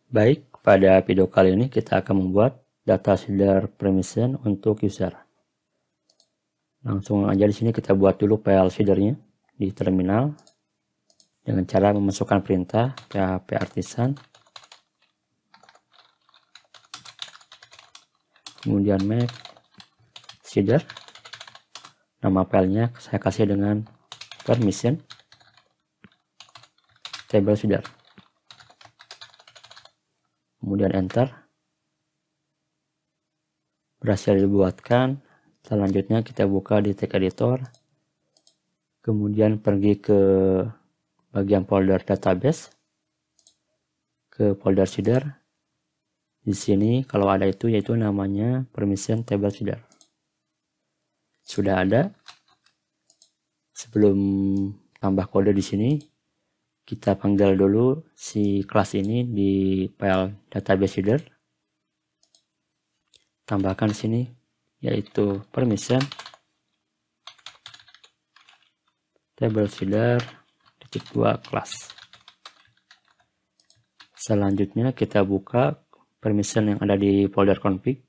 Baik, pada video kali ini kita akan membuat data seeder permission untuk user. Langsung aja di sini kita buat dulu file seedernya di terminal dengan cara memasukkan perintah php artisan, kemudian make seeder. Nama filenya saya kasih dengan permission table seeder. Kemudian enter. Berhasil dibuatkan. Selanjutnya kita buka di text editor. Kemudian pergi ke bagian folder database, ke folder seeder. Di sini kalau ada itu yaitu namanya permission table seeder. Sudah ada. Sebelum tambah kode di sini, kita panggil dulu si kelas ini di file database seeder. Tambahkan sini yaitu permission table seeder .2 kelas. Selanjutnya kita buka permission yang ada di folder config.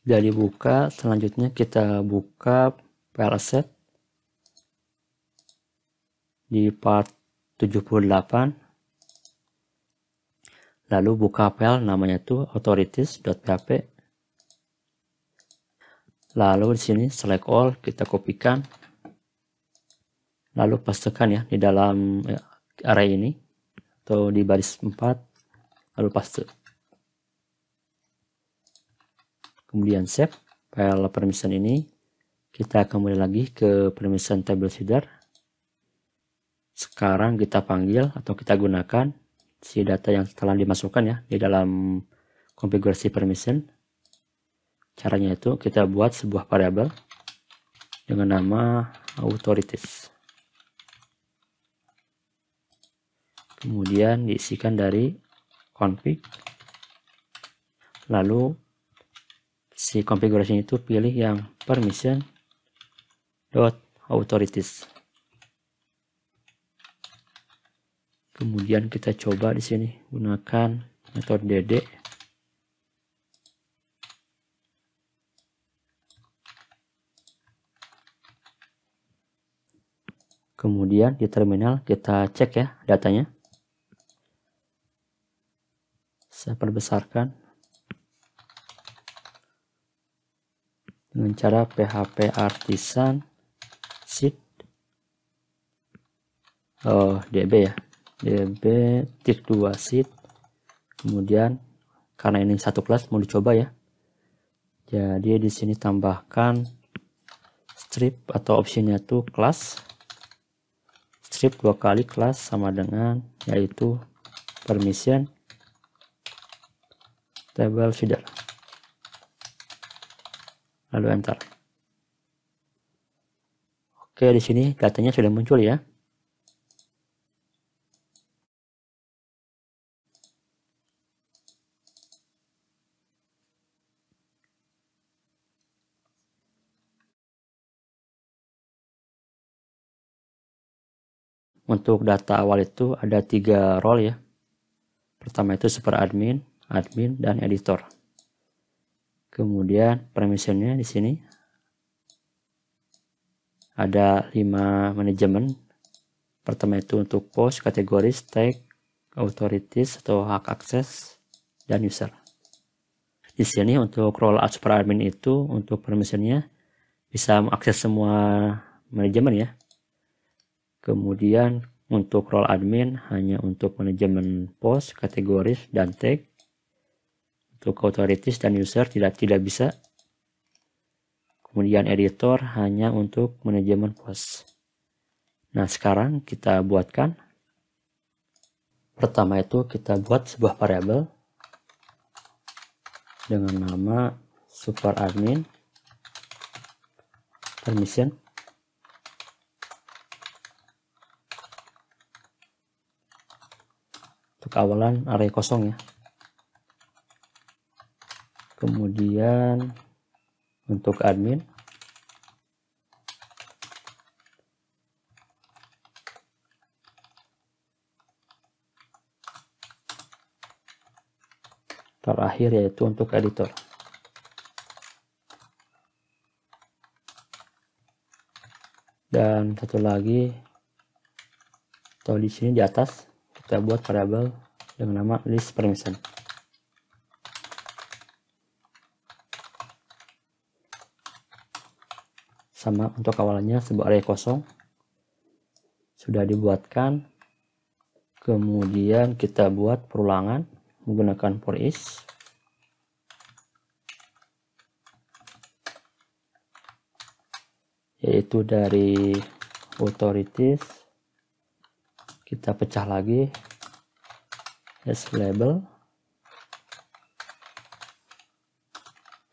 Sudah dibuka, selanjutnya kita buka file asset di part 78. Lalu buka file namanya itu authorities.php. Lalu di sini select all, kita kopikan. Lalu pastekan ya di dalam array ini atau di baris 4, lalu paste. Kemudian save file permission ini. Kita kembali lagi ke permission table seeder. Sekarang kita panggil atau kita gunakan si data yang telah dimasukkan ya di dalam konfigurasi permission. Caranya itu kita buat sebuah variabel dengan nama authorities. Kemudian diisikan dari config. Lalu si konfigurasi itu pilih yang permission .authorities. Kemudian kita coba di sini gunakan metode dd. Kemudian di terminal kita cek ya datanya. Saya perbesarkan dengan cara php artisan seed db ya. db -2 seed. Kemudian karena ini satu kelas mau dicoba ya. Jadi di sini tambahkan strip atau opsinya itu kelas. Strip 2 kali kelas sama dengan yaitu permission table seeder. Lalu enter. Oke, di sini datanya sudah muncul ya. Untuk data awal itu ada 3 role ya. Pertama itu super admin, admin, dan editor. Kemudian permissionnya di sini ada 5 manajemen. Pertama itu untuk post, kategoris, tag, authorities atau hak akses, dan user. Di sini untuk role super admin itu untuk permissionnya bisa mengakses semua manajemen ya. Kemudian untuk role admin hanya untuk manajemen post, kategoris, dan tag. Untuk authorities dan user tidak bisa. Kemudian editor hanya untuk manajemen post. Nah, sekarang kita buatkan. Pertama itu kita buat sebuah variabel dengan nama super admin permission. Untuk awalan array kosong ya. Kemudian untuk admin terakhir yaitu untuk editor. Dan satu lagi, atau di sini di atas kita buat variabel dengan nama list permission. Sama untuk awalnya sebuah array kosong sudah dibuatkan. Kemudian kita buat perulangan menggunakan for each. Yaitu dari authorities kita pecah lagi as label,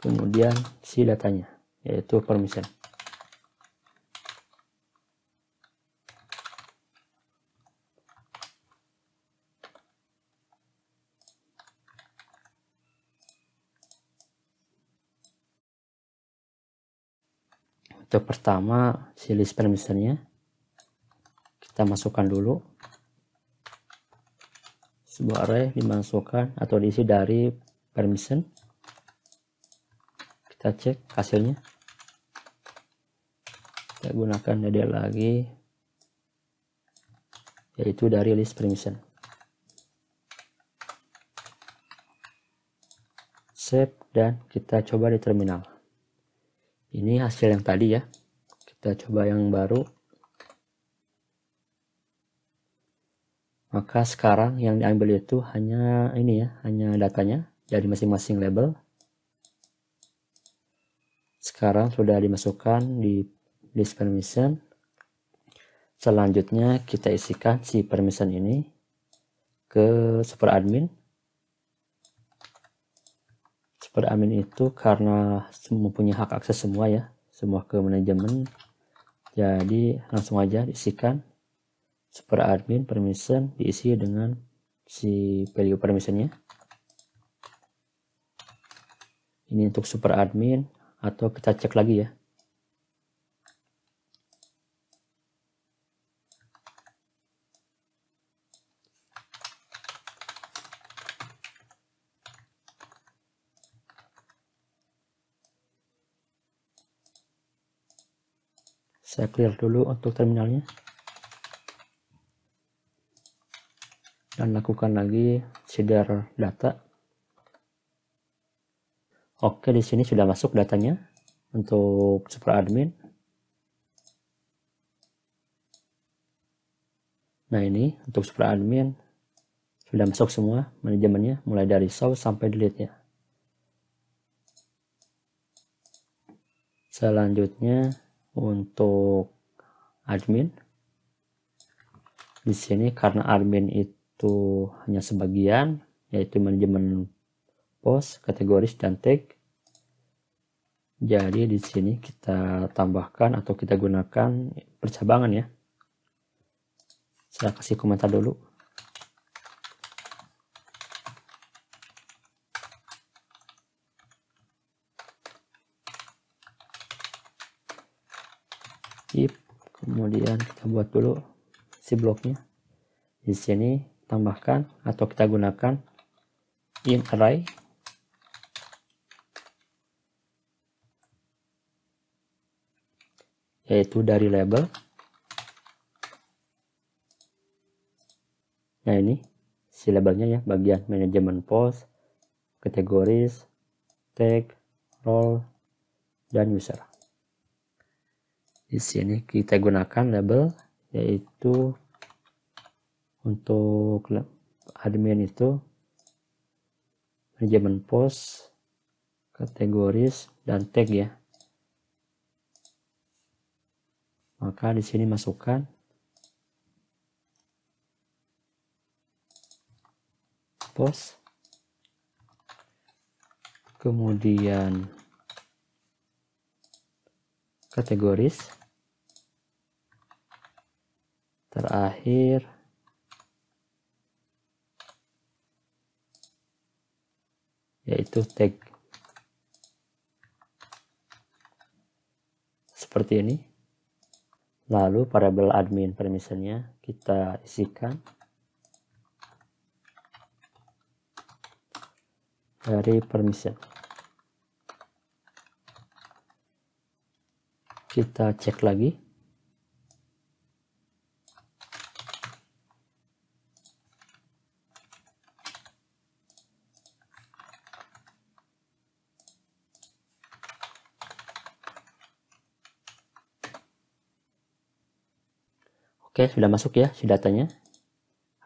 kemudian si datanya yaitu permission. Untuk pertama, si list permissionnya kita masukkan dulu. Sebuah array dimasukkan atau diisi dari permission. Kita cek hasilnya. Kita gunakan DD lagi, yaitu dari list permission. Save dan kita coba di terminal. Ini hasil yang tadi ya. Kita coba yang baru. Maka sekarang yang diambil itu hanya ini ya, hanya datanya dari masing-masing label. Sekarang sudah dimasukkan di list permission. Selanjutnya kita isikan si permission ini ke super admin. Super admin itu karena mempunyai hak akses semua ya, semua ke manajemen. Jadi langsung aja diisikan super admin permission, diisi dengan si value permissionnya. Ini untuk super admin, atau kita cek lagi ya. Saya clear dulu untuk terminalnya. Dan lakukan lagi share data. Oke, di sini sudah masuk datanya untuk super admin. Nah, ini untuk super admin sudah masuk semua manajemennya, mulai dari source sampai delete-nya. Selanjutnya untuk admin, di sini karena admin itu hanya sebagian, yaitu manajemen post, kategoris, dan tag. Jadi di sini kita tambahkan atau kita gunakan percabangan ya. Saya kasih komentar dulu. If, kemudian kita buat dulu si bloknya. Di sini tambahkan atau kita gunakan in array, yaitu dari label. Nah, ini si labelnya ya, bagian manajemen post, kategoris, tag, role, dan user. Di sini kita gunakan label, yaitu untuk admin itu manajemen post, kategoris, dan tag ya. Maka di sini masukkan post, kemudian kategoris, terakhir yaitu tag. Seperti ini. Lalu variabel admin permissionnya kita isikan. dari permission. Kita cek lagi. Oke, sudah masuk ya si datanya.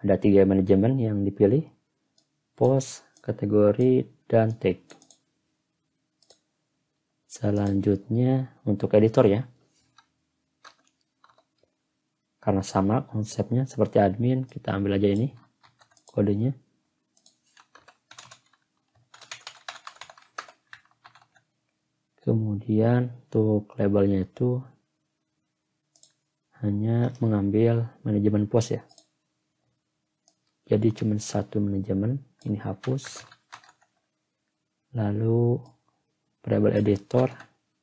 Ada 3 manajemen yang dipilih, post, kategori, dan tag. Selanjutnya untuk editor ya. Karena sama konsepnya seperti admin, kita ambil aja ini kodenya. Kemudian untuk labelnya itu hanya mengambil manajemen post ya. Jadi cuma satu manajemen, ini hapus. Lalu variable editor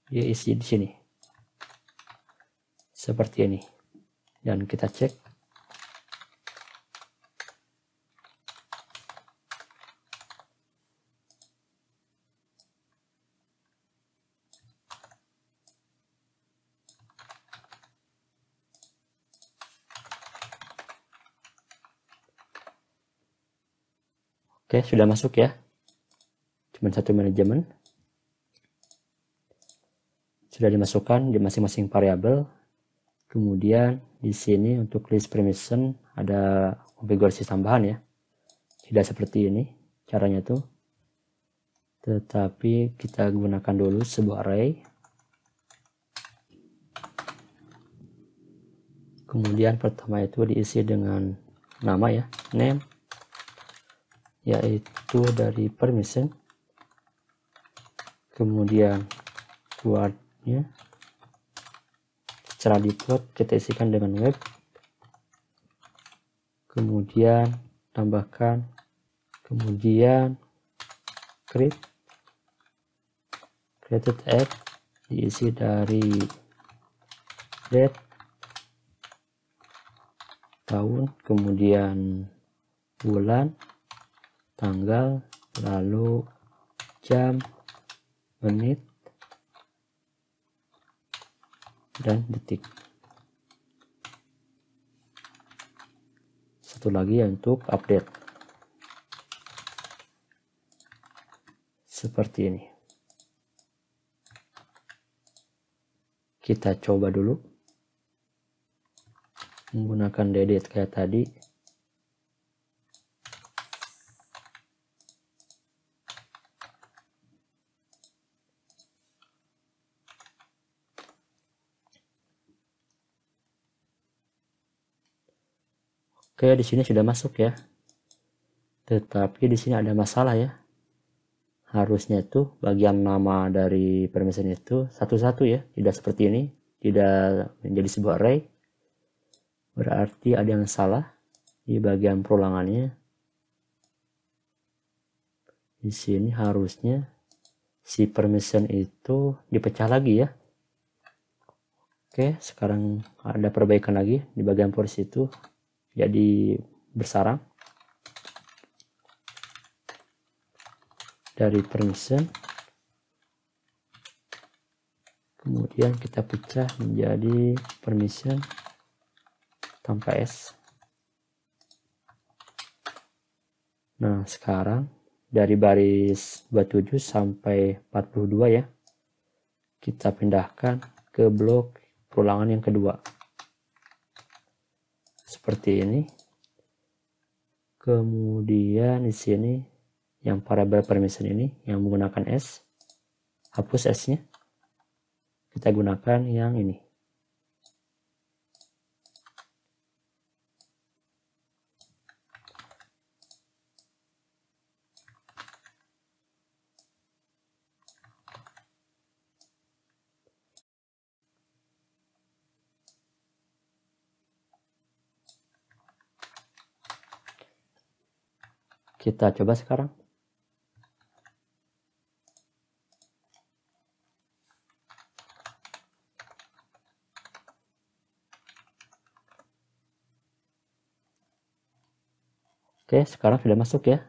dia isi di sini. Seperti ini. Dan kita cek. Oke, sudah masuk ya. Cuma satu manajemen. Sudah dimasukkan di masing-masing variabel. Kemudian di sini untuk list permission ada konfigurasi tambahan ya. Tidak seperti ini caranya tuh. Tetapi kita gunakan dulu sebuah array. Kemudian pertama itu diisi dengan nama ya, name, yaitu dari permission. Kemudian keywordnya secara default kita isikan dengan web. Kemudian tambahkan, kemudian created app diisi dari date, tahun, kemudian bulan, tanggal, lalu jam, menit, dan detik. Satu lagi untuk update. Seperti ini. Kita coba dulu. Menggunakan delete kayak tadi. Oke, di sini sudah masuk ya. Tetapi di sini ada masalah ya. Harusnya itu bagian nama dari permission itu satu-satu ya, tidak seperti ini, tidak menjadi sebuah array. Berarti ada yang salah di bagian perulangannya. Di sini harusnya si permission itu dipecah lagi ya. Oke, sekarang ada perbaikan lagi di bagian porsi itu. Jadi bersarang dari permission, kemudian kita pecah menjadi permission tanpa S. Nah, sekarang dari baris 27 sampai 42 ya, kita pindahkan ke blok perulangan yang kedua. Seperti ini. Kemudian di sini yang variabel permission ini yang menggunakan S, hapus S-nya. Kita gunakan yang ini. Kita coba sekarang. Oke, sekarang sudah masuk ya.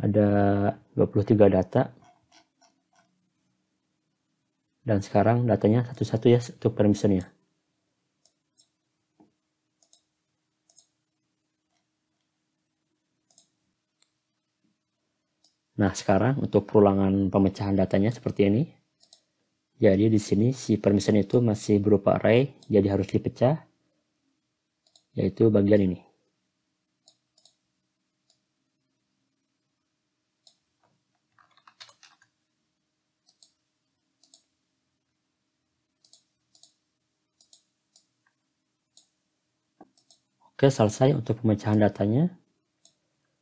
ada 23 data. Dan sekarang datanya satu-satu ya untuk permissionnya. Nah, sekarang untuk perulangan pemecahan datanya seperti ini. Jadi di sini si permission itu masih berupa array, jadi harus dipecah, yaitu bagian ini. Oke, selesai untuk pemecahan datanya.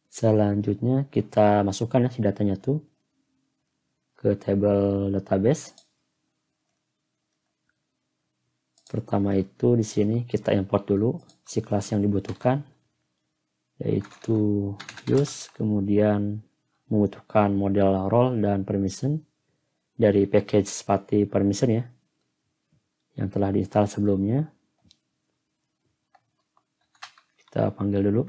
Selanjutnya kita masukkan ya si datanya tuh ke table database. Pertama itu di sini kita import dulu si kelas yang dibutuhkan, yaitu use, kemudian membutuhkan model role dan permission dari package seperti permission ya, yang telah diinstal sebelumnya. Kita panggil dulu.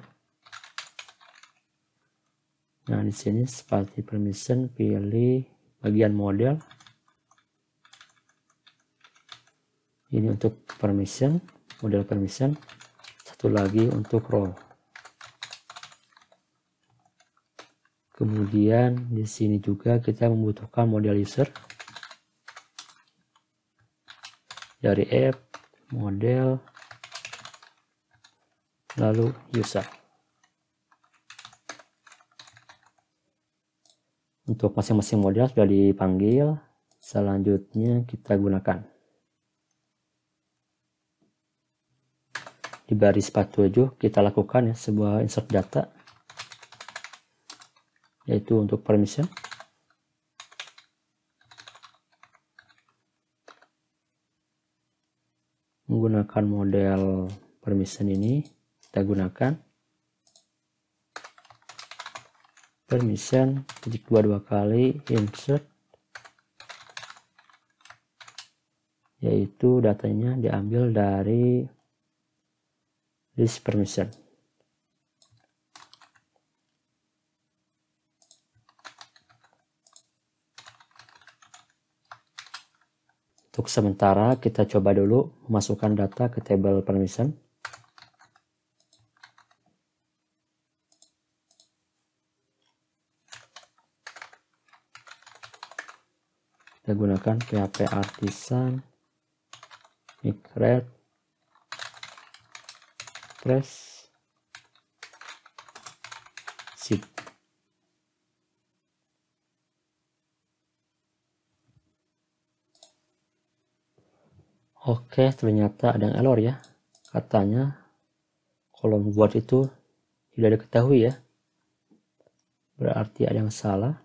Nah, di sini seperti permission, pilih bagian model. Ini untuk permission, model permission. Satu lagi untuk role. Kemudian di sini juga kita membutuhkan model user. Dari app, model, lalu user. Untuk masing-masing model sudah dipanggil. Selanjutnya kita gunakan. Di baris 47 kita lakukan ya sebuah insert data, yaitu untuk permission. Menggunakan model permission ini kita gunakan permission dua kali insert, yaitu datanya diambil dari list permission. Untuk sementara kita coba dulu memasukkan data ke table permission. Kita gunakan PHP Artisan, migrate, press, zip. Oke, ternyata ada yang error ya. Katanya kolom word itu tidak diketahui ya. Berarti ada yang salah.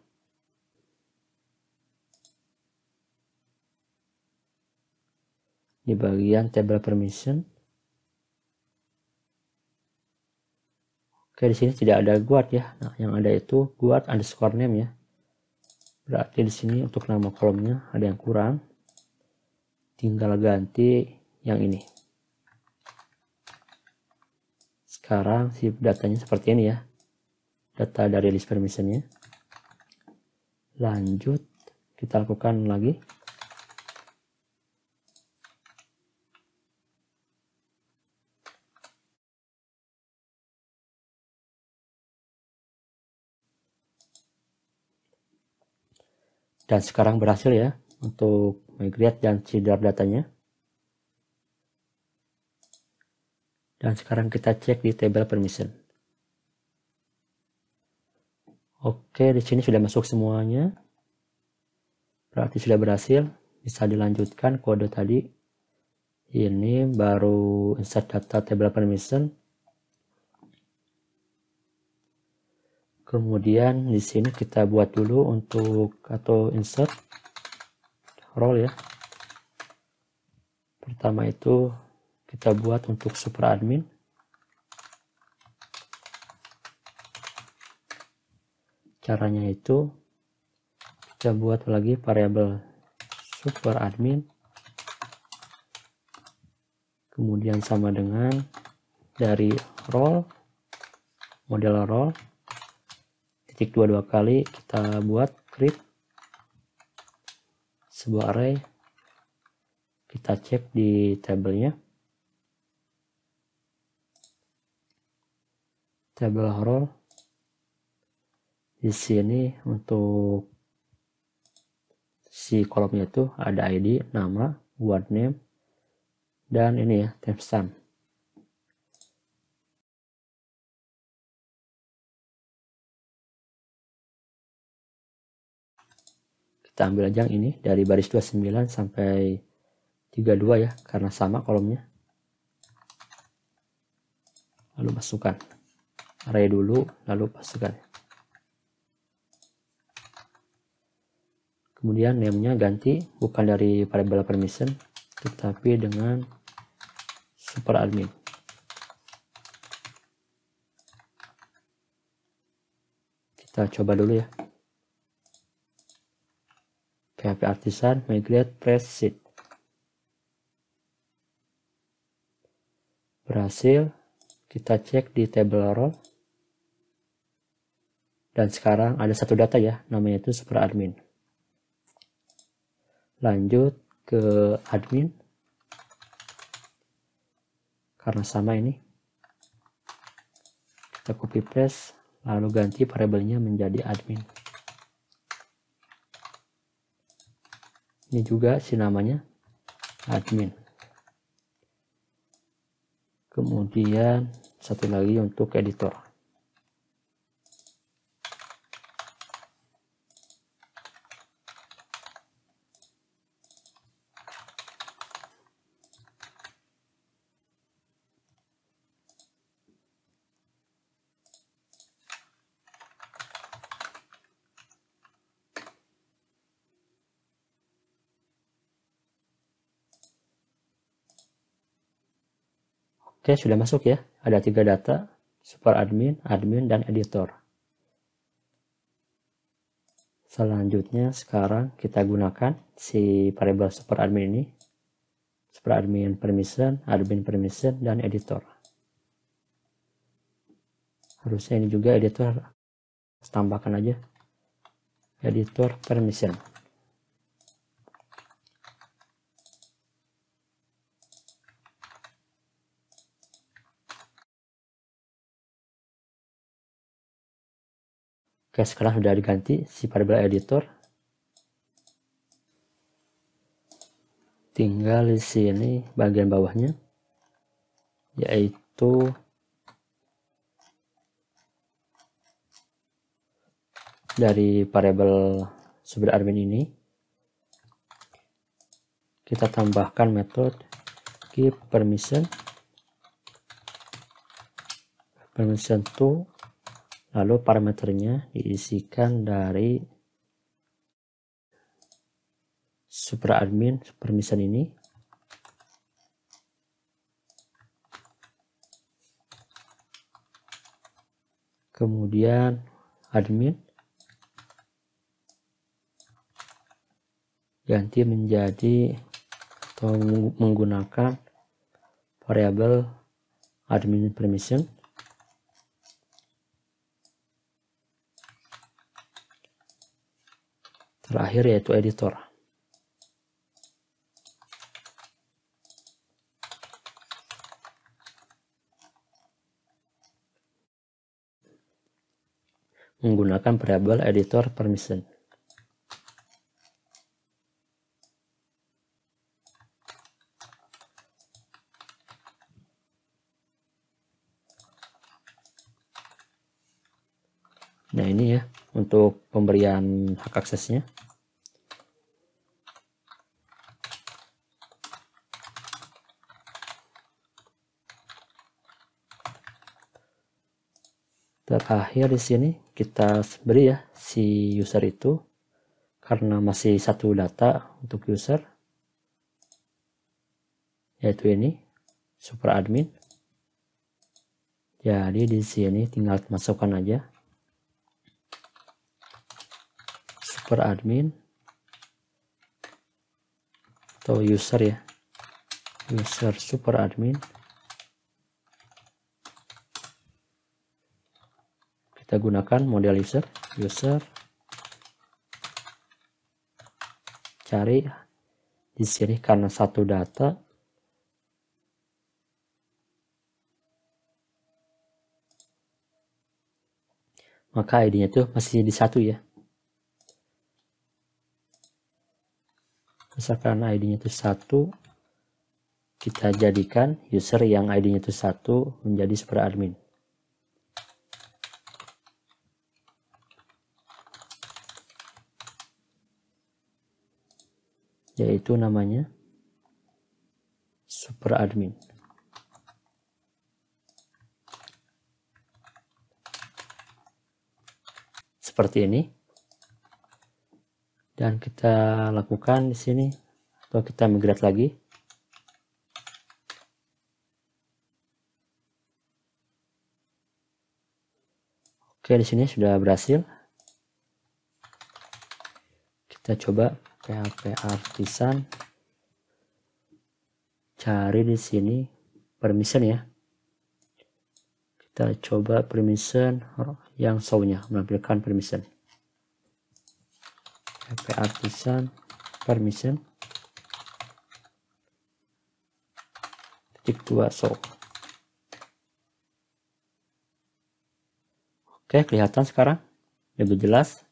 Di bagian table permission. Oke, di sini tidak ada guard ya. Nah, yang ada itu guard underscore name ya. Berarti di sini untuk nama kolomnya ada yang kurang. Tinggal ganti yang ini. Sekarang si datanya seperti ini ya. Data dari list permissionnya. Lanjut, kita lakukan lagi. Dan sekarang berhasil ya untuk migrate dan cedar datanya. Dan sekarang kita cek di table permission. Oke, di sini sudah masuk semuanya. Berarti sudah berhasil. Bisa dilanjutkan kode tadi. Ini baru insert data table permission. Kemudian di sini kita buat dulu untuk atau insert role ya. Pertama itu kita buat untuk super admin. Caranya itu kita buat lagi variabel super admin. Kemudian sama dengan dari role, model role titik dua kali, kita buat create sebuah array. Kita cek di tabelnya, tabel role. Di sini untuk si kolomnya itu ada ID, nama, word name, dan ini ya timestamp. Kita ambil aja yang ini dari baris 29 sampai 32 ya, karena sama kolomnya. Lalu masukkan array dulu, lalu masukkan. Kemudian name-nya ganti, bukan dari variable permission, tetapi dengan super admin. Kita coba dulu ya. PHP Artisan migrate press sheet. Berhasil. Kita cek di table role. Dan sekarang ada satu data ya, namanya itu super admin. Lanjut ke admin. Karena sama ini. Kita copy paste, lalu ganti variabelnya menjadi admin. Ini juga si namanya admin. Kemudian satu lagi untuk editor. Oke, sudah masuk ya. Ada 3 data, super admin, admin, dan editor. Selanjutnya sekarang kita gunakan si variable super admin ini. Super admin permission, admin permission, dan editor. Harusnya ini juga editor. Tambahkan aja editor permission. Oke, sekarang sudah diganti si variable editor. Tinggal di sini bagian bawahnya, yaitu dari variable super admin ini kita tambahkan metode give permission to, lalu parameternya diisikan dari super admin permission ini. Kemudian admin ganti menjadi atau menggunakan variabel admin permission. Terakhir yaitu editor. Menggunakan variabel editor permission. Nah ini ya untuk pemberian hak aksesnya. Terakhir di sini kita beri ya si user itu, karena masih satu data untuk user, yaitu ini super admin. Jadi di sini tinggal masukkan aja super admin atau user ya, user super admin. Kita gunakan model user, cari di sini karena satu data, maka ID-nya itu masih di 1 ya. Misalkan ID-nya itu 1, kita jadikan user yang ID-nya itu 1 menjadi super admin. Yaitu namanya super admin. Seperti ini. Dan kita lakukan di sini, atau kita migrate lagi. Oke, di sini sudah berhasil. Kita coba PHP Artisan, cari di sini permission ya. Kita coba permission yang show-nya, menampilkan permission. PHP Artisan permission _2 show. Oke, kelihatan sekarang lebih jelas.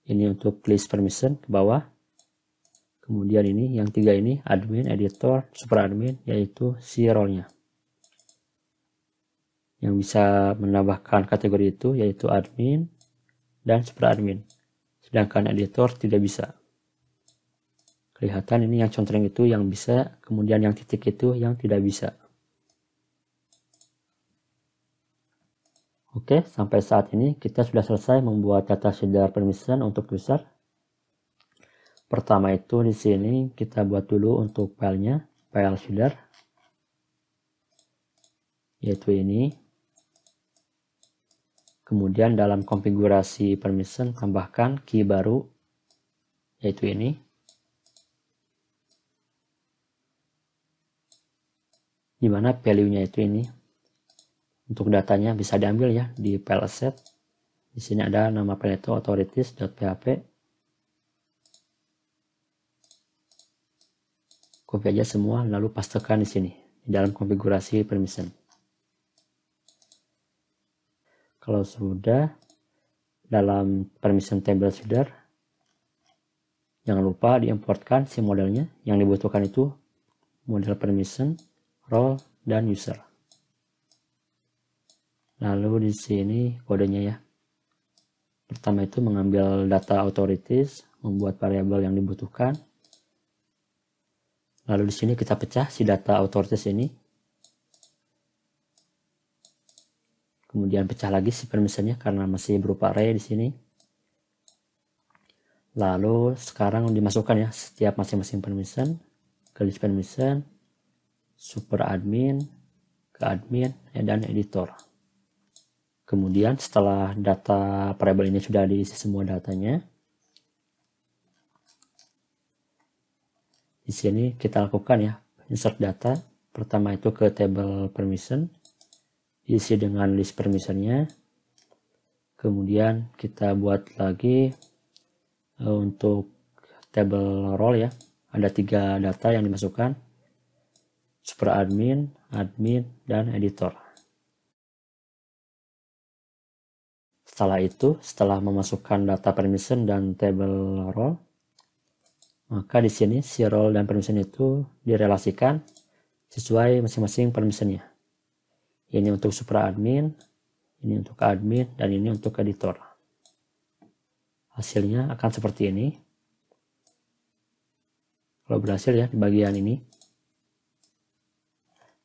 Ini untuk list permission ke bawah. Kemudian ini yang 3 ini admin, editor, super admin, yaitu si role-nya. Yang bisa menambahkan kategori itu yaitu admin dan super admin. Sedangkan editor tidak bisa. Kelihatan ini yang contreng itu yang bisa, kemudian yang titik itu yang tidak bisa. Oke, sampai saat ini kita sudah selesai membuat data shader permission untuk user. Pertama itu di sini kita buat dulu untuk filenya, file shader, yaitu ini. Kemudian dalam konfigurasi permission tambahkan key baru, yaitu ini. Dimana value-nya itu ini. Untuk datanya bisa diambil ya di file asset. Di sini ada nama file itu authorities.php. Copy aja semua lalu pastekan di sini di dalam konfigurasi permission. Kalau sudah, dalam permission table shader jangan lupa diimportkan si modelnya. Yang dibutuhkan itu model permission, role, dan user. Lalu di sini kodenya ya. Pertama itu mengambil data authorities, membuat variabel yang dibutuhkan. Lalu di sini kita pecah si data authorities ini. Kemudian pecah lagi si permissionnya karena masih berupa array di sini. Lalu sekarang dimasukkan ya setiap masing-masing permission ke list permission, super admin, ke admin, dan editor. Kemudian setelah data variabel ini sudah diisi semua datanya, di sini kita lakukan ya insert data. Pertama itu ke table permission, diisi dengan list permissionnya. Kemudian kita buat lagi untuk table role ya, ada 3 data yang dimasukkan, super admin, admin, dan editor. Setelah itu, setelah memasukkan data permission dan table role, maka di sini si role dan permission itu direlasikan sesuai masing-masing permissionnya. Ini untuk super admin, ini untuk admin, dan ini untuk editor. Hasilnya akan seperti ini. Kalau berhasil ya di bagian ini.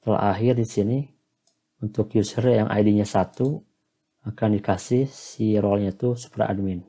Terakhir di sini untuk user yang ID-nya 1 akan dikasih si role-nya itu super admin.